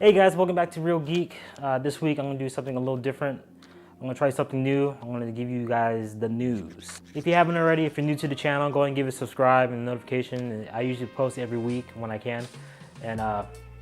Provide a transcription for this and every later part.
Hey guys, welcome back to Real Geek. This week I'm going to do something a little different. I'm going to try something new. I'm going to give you guys the news. If you haven't already, if you're new to the channel, go ahead and give it a subscribe and notification. I usually post every week when I can. And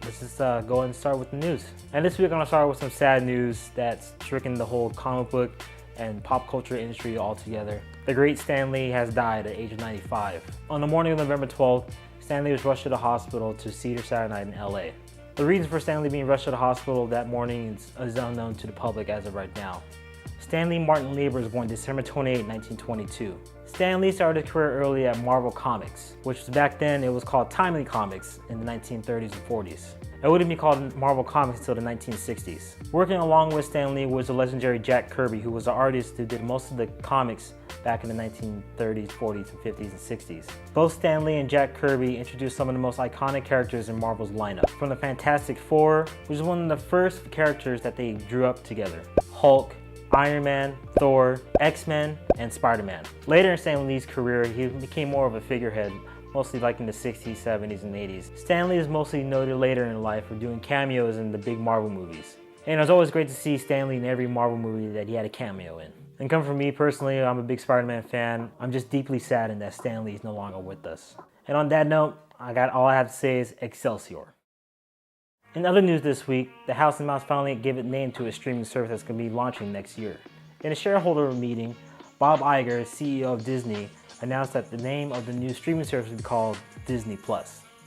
let's just go ahead and start with the news. And this week I'm going to start with some sad news that's stricken the whole comic book and pop culture industry altogether. The great Stan Lee has died at the age of 95. On the morning of November 12th, Stan Lee was rushed to the hospital to Cedars-Sinai in LA. The reason for Stan Lee being rushed to the hospital that morning is unknown to the public as of right now. Stan Lee Martin Lieber was born December 28, 1922. Stan Lee started his career early at Marvel Comics, which back then it was called Timely Comics in the 1930s and 40s. It wouldn't be called Marvel Comics until the 1960s. Working along with Stan Lee was the legendary Jack Kirby, who was the artist who did most of the comics back in the 1930s, 40s, and 50s, and 60s. Both Stan Lee and Jack Kirby introduced some of the most iconic characters in Marvel's lineup. From the Fantastic Four, which is one of the first characters that they drew up together. Hulk, Iron Man, Thor, X-Men, and Spider-Man. Later in Stan Lee's career, he became more of a figurehead, mostly like in the 60s, 70s, and 80s. Stan Lee is mostly noted later in life for doing cameos in the big Marvel movies. And it was always great to see Stan Lee in every Marvel movie that he had a cameo in. And coming from me personally, I'm a big Spider-Man fan. I'm just deeply saddened that Stan Lee is no longer with us. And on that note, all I have to say is Excelsior. In other news this week, the House and Mouse finally gave a name to a streaming service that's going to be launching next year. In a shareholder meeting, Bob Iger, CEO of Disney, announced that the name of the new streaming service would be called Disney+.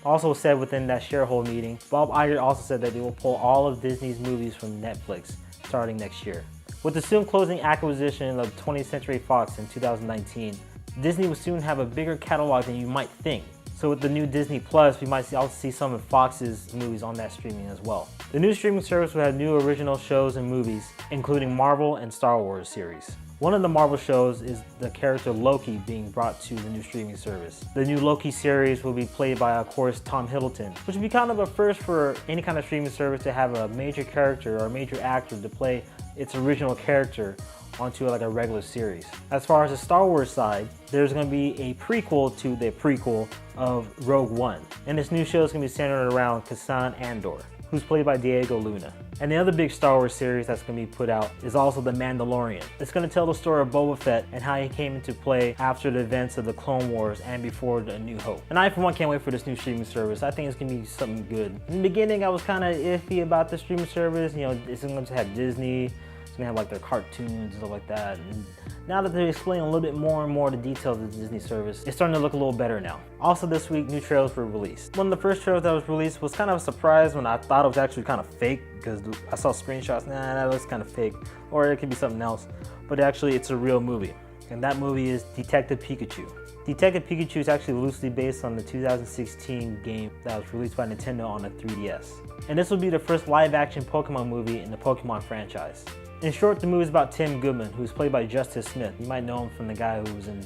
Also said within that shareholder meeting, Bob Iger also said that they will pull all of Disney's movies from Netflix starting next year. With the soon closing acquisition of 20th Century Fox in 2019, Disney will soon have a bigger catalog than you might think. So with the new Disney+, we might also see some of Fox's movies on that streaming as well. The new streaming service will have new original shows and movies, including Marvel and Star Wars series. One of the Marvel shows is the character Loki being brought to the new streaming service. The new Loki series will be played by, of course, Tom Hiddleston, which would be kind of a first for any kind of streaming service to have a major character or a major actor to play its original character onto like a regular series. As far as the Star Wars side, there's going to be a prequel to the prequel of Rogue One. And this new show is going to be centered around Cassian Andor, who's played by Diego Luna. And the other big Star Wars series that's going to be put out is also The Mandalorian. It's going to tell the story of Boba Fett and how he came into play after the events of the Clone Wars and before the New Hope. And I, for one, can't wait for this new streaming service. I think it's going to be something good. In the beginning, I was kind of iffy about the streaming service. You know, it's going to have Disney. It's going to have like their cartoons and stuff like that. And now that they're explaining a little bit more and more the details of the Disney service, it's starting to look a little better now. Also this week, new trailers were released. One of the first trailers that was released was kind of a surprise when I thought it was actually kind of fake, because I saw screenshots, that looks kind of fake, or it could be something else. But actually it's a real movie, and that movie is Detective Pikachu. Detective Pikachu is actually loosely based on the 2016 game that was released by Nintendo on the 3DS. And this will be the first live-action Pokemon movie in the Pokemon franchise. In short, the movie is about Tim Goodman, who's played by Justice Smith. You might know him from the guy who was in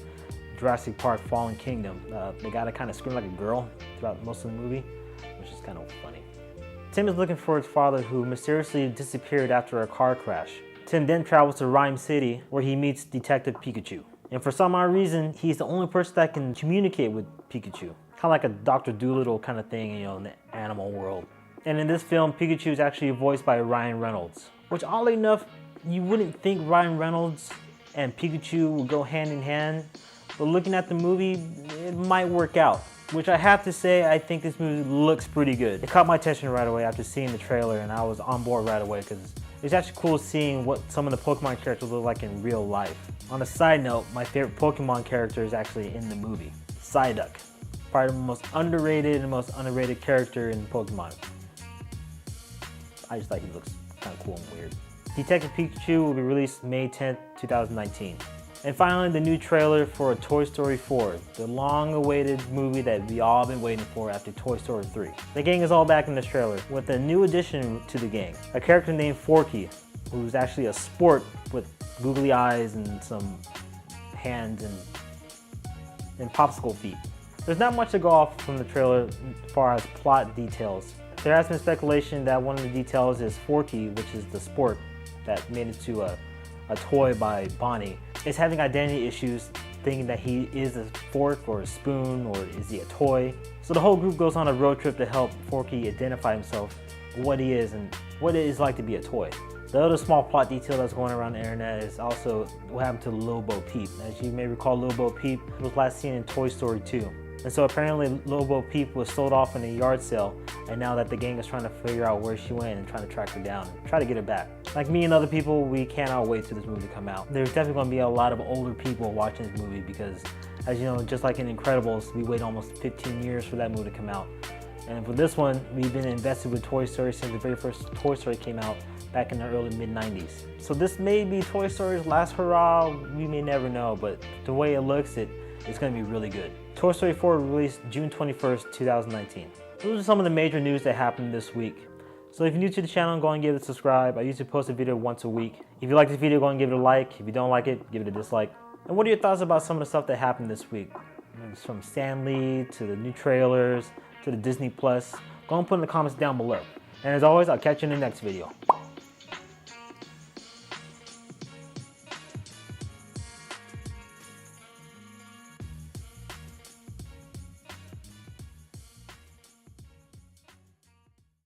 Jurassic Park Fallen Kingdom. The guy that kind of screamed like a girl throughout most of the movie, which is kind of funny. Tim is looking for his father, who mysteriously disappeared after a car crash. Tim then travels to Rhyme City, where he meets Detective Pikachu. And for some odd reason, he's the only person that can communicate with Pikachu. Kind of like a Dr. Dolittle kind of thing, you know, in the animal world. And in this film, Pikachu is actually voiced by Ryan Reynolds, which oddly enough, you wouldn't think Ryan Reynolds and Pikachu would go hand in hand, but looking at the movie, it might work out. Which I have to say, I think this movie looks pretty good. It caught my attention right away after seeing the trailer, and I was on board right away because it's actually cool seeing what some of the Pokemon characters look like in real life. On a side note, my favorite Pokemon character is actually in the movie, Psyduck. Probably the most underrated and most underrated character in Pokemon. I just thought he looks kind of cool and weird. Detective Pikachu will be released May 10th, 2019. And finally, the new trailer for Toy Story 4, the long-awaited movie that we all been waiting for after Toy Story 3. The gang is all back in this trailer with a new addition to the gang, a character named Forky, who's actually a sport with googly eyes and some hands and popsicle feet. There's not much to go off from the trailer as far as plot details. There has been speculation that one of the details is Forky, which is the sport that made it to a toy by Bonnie, is having identity issues thinking that he is a fork or a spoon, or is he a toy? So the whole group goes on a road trip to help Forky identify himself, what he is, and what it is like to be a toy. The other small plot detail that's going around the internet is also what happened to Lil Bo Peep. As you may recall, Lil Bo Peep was last seen in Toy Story 2. And so apparently Lil Bo Peep was sold off in a yard sale, and now that the gang is trying to figure out where she went and trying to track her down and try to get her back. Like me and other people, we cannot wait for this movie to come out. There's definitely going to be a lot of older people watching this movie because, as you know, just like in Incredibles, we wait almost 15 years for that movie to come out. And for this one, we've been invested with Toy Story since the very first Toy Story came out back in the early mid-90s. So this may be Toy Story's last hurrah, we may never know, but the way it looks, it's going to be really good. Toy Story 4 released June 21st, 2019. Those are some of the major news that happened this week. So if you're new to the channel, go and give it a subscribe. I usually post a video once a week. If you like this video, go and give it a like. If you don't like it, give it a dislike. And what are your thoughts about some of the stuff that happened this week? From Stan Lee to the new trailers to the Disney Plus. Go and put in the comments down below. And as always, I'll catch you in the next video.